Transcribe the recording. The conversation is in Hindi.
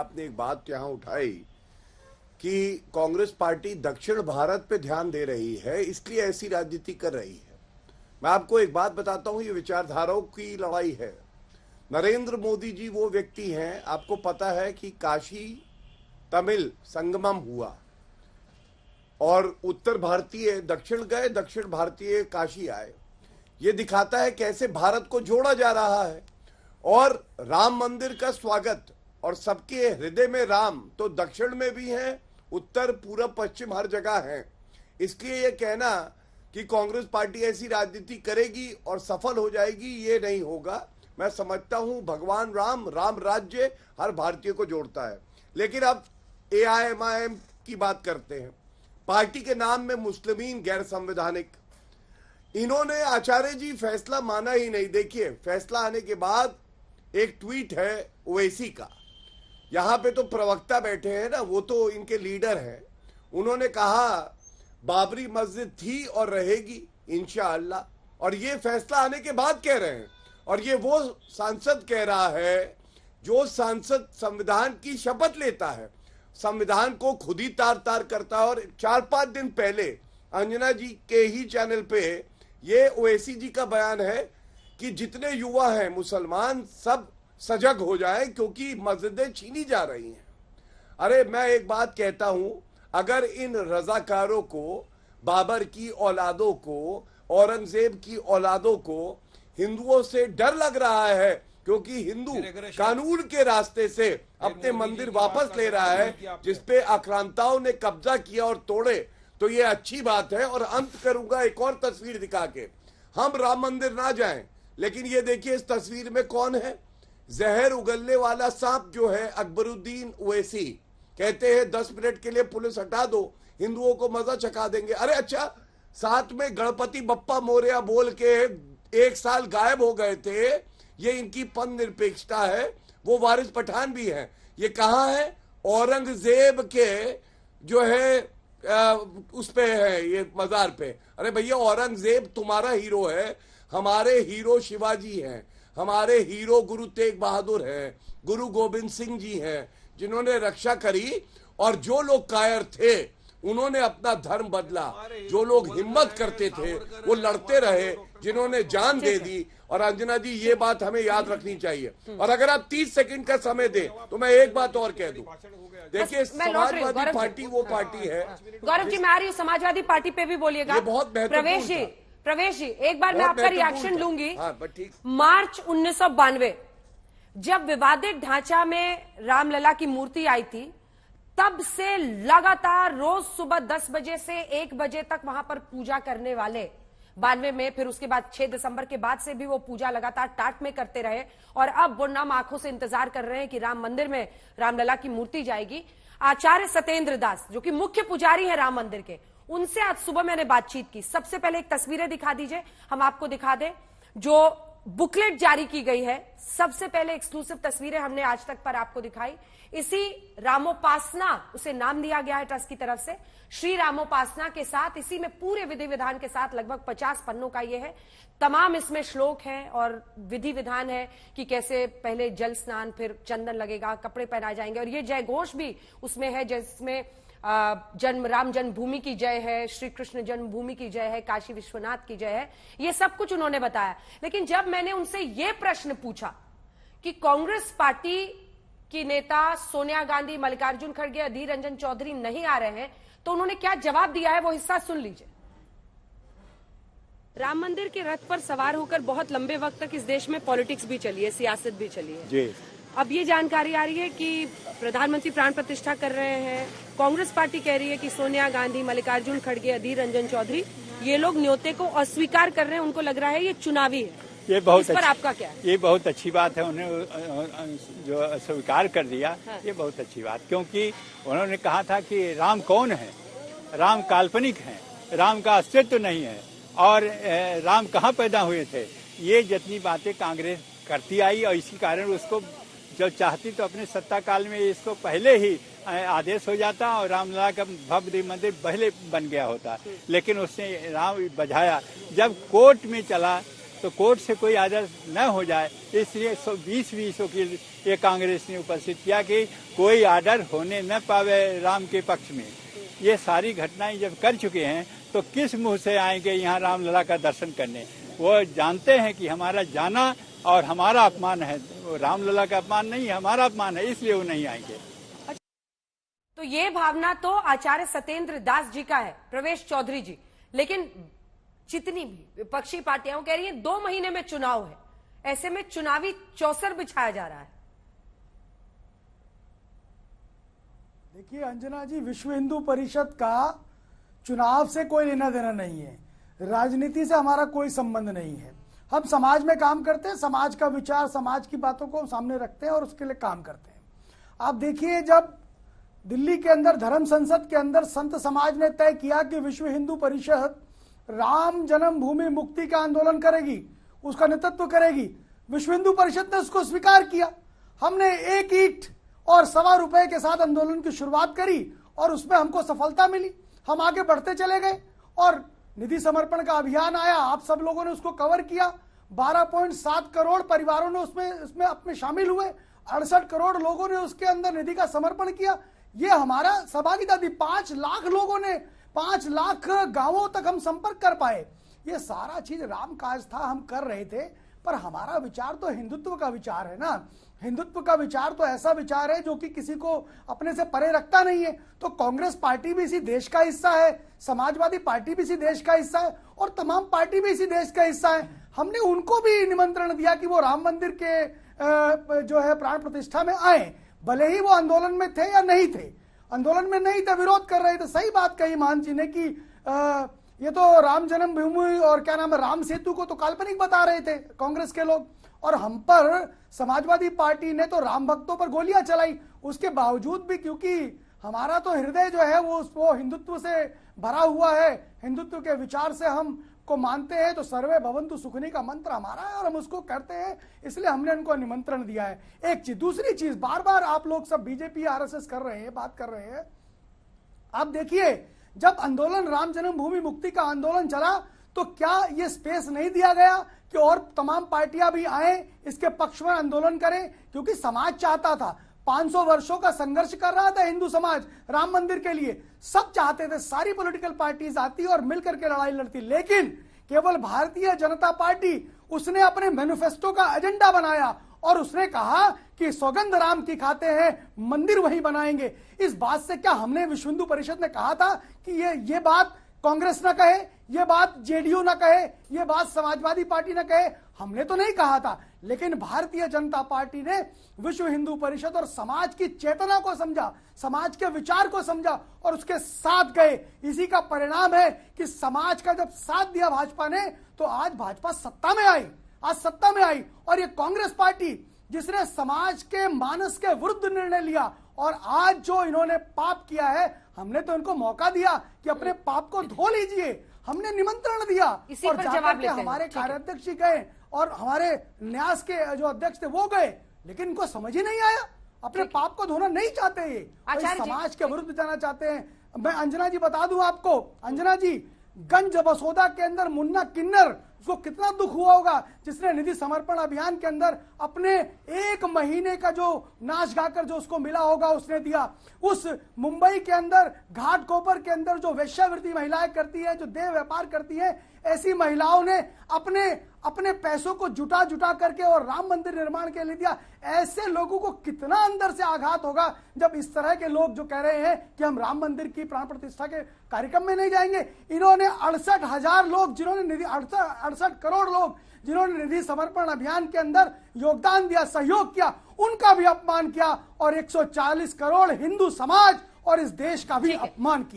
आपने एक बात यहाँ उठाई कि कांग्रेस पार्टी दक्षिण भारत पे ध्यान दे रही है, इसलिए ऐसी राजनीति कर रही है। मैं आपको एक बात बताता हूं, ये विचारधाराओं की लड़ाई है। नरेंद्र मोदी जी वो व्यक्ति हैं, आपको पता है कि काशी तमिल संगमम हुआ और उत्तर भारतीय दक्षिण गए, दक्षिण भारतीय काशी आए। ये दिखाता है कैसे भारत को जोड़ा जा रहा है। और राम मंदिर का स्वागत, और सबके हृदय में राम तो दक्षिण में भी है, उत्तर पूर्व पश्चिम हर जगह है। इसलिए ये कहना कि कांग्रेस पार्टी ऐसी राजनीति करेगी और सफल हो जाएगी, ये नहीं होगा। मैं समझता हूं भगवान राम, राम राज्य हर भारतीय को जोड़ता है। लेकिन अब AIMIM की बात करते हैं। पार्टी के नाम में मुस्लिमीन गैर संवैधानिक, इन्होंने आचार्य जी फैसला माना ही नहीं। देखिए फैसला आने के बाद एक ट्वीट है ओवैसी का, यहां पे तो प्रवक्ता बैठे हैं ना, वो तो इनके लीडर हैं। उन्होंने कहा बाबरी मस्जिद थी और रहेगी इंशाअल्लाह, और ये फैसला आने के बाद कह रहे हैं। और ये वो सांसद कह रहा है जो सांसद संविधान की शपथ लेता है, संविधान को खुद ही तार तार करता है। और 4-5 दिन पहले अंजना जी के ही चैनल पे ये ओवैसी जी का बयान है कि जितने युवा हैं मुसलमान सब सजग हो जाएं क्योंकि मस्जिदें छीनी जा रही हैं। अरे मैं एक बात कहता हूं, अगर इन रजाकारों को, बाबर की औलादों को, औरंगजेब की औलादों को हिंदुओं से डर लग रहा है क्योंकि हिंदू कानून के रास्ते से अपने मंदिर वापस ले रहा है जिसपे आक्रांताओं ने कब्जा किया और तोड़े, तो ये अच्छी बात है। और अंत करूंगा एक और तस्वीर दिखा के। हम राम मंदिर ना जाएं, लेकिन ये देखिए इस तस्वीर में कौन है, जहर उगलने वाला सांप जो है अकबरुद्दीन ओवैसी। कहते हैं 10 मिनट के लिए पुलिस हटा दो, हिंदुओं को मजा चखा देंगे। अरे अच्छा, साथ में गणपति बप्पा मोरया बोल के 1 साल गायब हो गए थे। ये इनकी पंथ निरपेक्षता है। वो वारिस पठान भी है। ये कहाँ है, औरंगजेब के जो है उस पे है, ये मजार पे। अरे भैया औरंगजेब तुम्हारा हीरो है, हमारे हीरो शिवाजी हैं, हमारे हीरो गुरु तेग बहादुर हैं, गुरु गोविंद सिंह जी हैं, जिन्होंने रक्षा करी। और जो लोग कायर थे उन्होंने अपना धर्म बदला, जो लोग हिम्मत करते थे वो लड़ते रहे, जिन्होंने जान दे दी। और अंजना जी ये बात हमें याद रखनी चाहिए। और अगर आप 30 सेकंड का समय दें तो मैं एक बात और कह दूं। देखिए समाजवादी पार्टी वो पार्टी है। गौरव जी मैं आ रही हूँ, समाजवादी पार्टी पे भी बोलिएगा। ये बहुत प्रवेश जी एक बार मैं आपका रिएक्शन लूंगी। ठीक। मार्च 1992 जब विवादित ढांचा में रामलला की मूर्ति आई थी, तब से लगातार रोज सुबह 10 बजे से 1 बजे तक वहां पर पूजा करने वाले, 92 में, फिर उसके बाद 6 दिसंबर के बाद से भी वो पूजा लगातार टाट में करते रहे। और अब वो नम आंखों से इंतजार कर रहे हैं कि राम मंदिर में रामलला की मूर्ति जाएगी। आचार्य सत्येंद्र दास जो कि मुख्य पुजारी है राम मंदिर के, उनसे आज सुबह मैंने बातचीत की। सबसे पहले एक तस्वीरें दिखा दीजिए, हम आपको दिखा दें जो बुकलेट जारी की गई है। सबसे पहले एक्सक्लूसिव तस्वीरें हमने आज तक पर आपको दिखाई। इसी रामोपासना, उसे नाम दिया गया है ट्रस्ट की तरफ से, श्री रामोपासना के साथ, इसी में पूरे विधि विधान के साथ लगभग 50 पन्नों का ये है। तमाम इसमें श्लोक हैं और विधि विधान है कि कैसे पहले जल स्नान, फिर चंदन लगेगा, कपड़े पहनाए जाएंगे। और ये जय घोष भी उसमें है, जिसमें राम जन्मभूमि की जय है, श्री कृष्ण जन्मभूमि की जय है, काशी विश्वनाथ की जय है। ये सब कुछ उन्होंने बताया। लेकिन जब मैंने उनसे ये प्रश्न पूछा कि कांग्रेस पार्टी की नेता सोनिया गांधी, मल्लिकार्जुन खड़गे, अधीर रंजन चौधरी नहीं आ रहे हैं, तो उन्होंने क्या जवाब दिया है, वो हिस्सा सुन लीजिए। राम मंदिर के रथ पर सवार होकर बहुत लंबे वक्त तक इस देश में पॉलिटिक्स भी चली है, सियासत भी चली है जी। अब ये जानकारी आ रही है कि प्रधानमंत्री प्राण प्रतिष्ठा कर रहे हैं। कांग्रेस पार्टी कह रही है कि सोनिया गांधी, मल्लिकार्जुन खड़गे, अधीर रंजन चौधरी, ये लोग न्योते को अस्वीकार कर रहे हैं। उनको लग रहा है ये चुनावी है। ये बहुत इस पर आपका क्या है? ये बहुत अच्छी बात है, उन्हें जो स्वीकार कर दिया। हाँ। ये बहुत अच्छी बात, क्योंकि उन्होंने कहा था कि राम कौन है, राम काल्पनिक है, राम का अस्तित्व नहीं है, और राम कहाँ पैदा हुए थे। ये जितनी बातें कांग्रेस करती आई, और इसी कारण उसको जब चाहती तो अपने सत्ता काल में इसको पहले ही आदेश हो जाता और रामलला का भव्य मंदिर पहले बन गया होता। लेकिन उसने राम बजाया, जब कोर्ट में चला तो कोर्ट से कोई आदेश न हो जाए, इसलिए 20 वकील ये कांग्रेस ने उपस्थित किया कि कोई आर्डर होने न पावे राम के पक्ष में। ये सारी घटनाएं जब कर चुके हैं तो किस मुंह से आएंगे यहाँ रामलला का दर्शन करने? वो जानते हैं कि हमारा जाना और हमारा अपमान है, रामलला का अपमान नहीं, हमारा अपमान है, इसलिए वो नहीं आएंगे। तो ये भावना तो आचार्य सत्येंद्र दास जी का है, प्रवेश चौधरी जी, लेकिन जितनी भी विपक्षी पार्टियां कह रही है 2 महीने में चुनाव है, ऐसे में चुनावी चौसर बिछाया जा रहा है। देखिए अंजना जी, विश्व हिंदू परिषद का चुनाव से कोई लेना देना नहीं है, राजनीति से हमारा कोई संबंध नहीं है। हम समाज में काम करते हैं, समाज का विचार, समाज की बातों को सामने रखते हैं और उसके लिए काम करते हैं। आप देखिए, जब दिल्ली के अंदर धर्म संसद के अंदर संत समाज ने तय किया कि विश्व हिंदू परिषद राम जन्मभूमि मुक्ति का आंदोलन करेगी, उसका नेतृत्व करेगी, विश्व हिंदू परिषद ने उसको स्वीकार किया। हमने 1 ईंट और ₹1.25 के साथ आंदोलन की शुरुआत करी और उसमें हमको सफलता मिली। हम आगे बढ़ते चले गए और निधि समर्पण का अभियान आया, आप सब लोगों ने उसको कवर किया। 12.7 करोड़ परिवारों ने उसमें अपने शामिल हुए, 68 करोड़ लोगों ने उसके अंदर निधि का समर्पण किया। ये हमारा सहभागिता थी। 5 लाख लोगों ने, 5 लाख गांवों तक हम संपर्क कर पाए। ये सारा चीज राम काज था, हम कर रहे थे, पर हमारा विचार तो हिंदुत्व का विचार है ना। हिंदुत्व का विचार तो ऐसा विचार है जो कि किसी को अपने से परे रखता नहीं है। तो कांग्रेस पार्टी भी इसी देश का हिस्सा है, समाजवादी पार्टी भी इसी देश का हिस्सा है और तमाम पार्टी भी इसी देश का हिस्सा है। हमने उनको भी निमंत्रण दिया कि वो राम मंदिर के जो है प्राण प्रतिष्ठा में आए, भले ही वो आंदोलन में थे या नहीं थे। आंदोलन में नहीं थे, विरोध कर रहे थे। सही बात कही मान जी ने कि ये तो राम जन्मभूमि और क्या नाम है राम सेतु को तो काल्पनिक बता रहे थे कांग्रेस के लोग, और हम पर समाजवादी पार्टी ने तो राम भक्तों पर गोलियां चलाई। उसके बावजूद भी, क्योंकि हमारा तो हृदय जो है वो हिंदुत्व से भरा हुआ है, हिंदुत्व के विचार से हम को मानते हैं, तो सर्वे भवन्तु सुखिनी का मंत्र हमारा है और हम उसको करते हैं, इसलिए हमने उनको निमंत्रण दिया है। एक चीज, दूसरी चीज, बार बार आप लोग सब बीजेपी आरएसएस कर रहे हैं, बात कर रहे हैं। आप देखिए, जब आंदोलन राम जन्मभूमि मुक्ति का आंदोलन चला तो क्या ये स्पेस नहीं दिया गया कि और तमाम पार्टियां भी आए, इसके पक्ष में आंदोलन करें? क्योंकि समाज चाहता था, 500 वर्षों का संघर्ष कर रहा था हिंदू समाज राम मंदिर के लिए, सब चाहते थे, सारी पॉलिटिकल पार्टीज आती और मिलकर के लड़ाई लड़ती, लेकिन केवल भारतीय जनता पार्टी, उसने अपने मैनिफेस्टो का एजेंडा बनाया और उसने कहा कि सौगंध राम की खाते हैं, मंदिर वही बनाएंगे। इस बात से क्या हमने विश्व हिंदू परिषद ने कहा था कि ये बात कांग्रेस ना कहे, ये बात जेडीयू ना कहे, ये बात समाजवादी पार्टी ना कहे? हमने तो नहीं कहा था, लेकिन भारतीय जनता पार्टी ने विश्व हिंदू परिषद और समाज की चेतना को समझा, समाज के विचार को समझा और उसके साथ गए। इसी का परिणाम है कि समाज का जब साथ दिया भाजपा ने, तो आज भाजपा सत्ता में आई, आज सत्ता में आई। और ये कांग्रेस पार्टी जिसने समाज के मानस के विरुद्ध निर्णय लिया, और आज जो इन्होंने पाप किया है, हमने तो इनको मौका दिया कि अपने पाप को धो लीजिए, हमने निमंत्रण दिया और जाकर के हमारे कार्याध्यक्ष गए और हमारे न्यास के जो अध्यक्ष थे वो गए, लेकिन इनको समझ ही नहीं आया, अपने पाप को धोना नहीं चाहते, ये समाज के विरुद्ध जाना चाहते हैं। मैं अंजना जी बता दूं आपको, अंजना जी, गंज बसोदा के अंदर मुन्ना किन्नर, उसको कितना दुख हुआ होगा जिसने निधि समर्पण अभियान के अंदर अपने 1 महीने का जो नाच गाकर जो उसको मिला होगा उसने दिया। उस मुंबई के अंदर घाट कोपर के अंदर जो वेश्यावृत्ति महिलाएं करती है, जो देह व्यापार करती है, ऐसी महिलाओं ने अपने पैसों को जुटा करके और राम मंदिर निर्माण के लिए दिया। ऐसे लोगों को कितना अंदर से आघात होगा जब इस तरह के लोग जो कह रहे हैं कि हम राम मंदिर की प्राण प्रतिष्ठा के कार्यक्रम में नहीं जाएंगे। इन्होंने 68,000 लोग, जिन्होंने निधि 68 करोड़ लोग जिन्होंने निधि समर्पण अभियान के अंदर योगदान दिया, सहयोग किया, उनका भी अपमान किया और 140 करोड़ हिंदू समाज और इस देश का भी अपमान किया।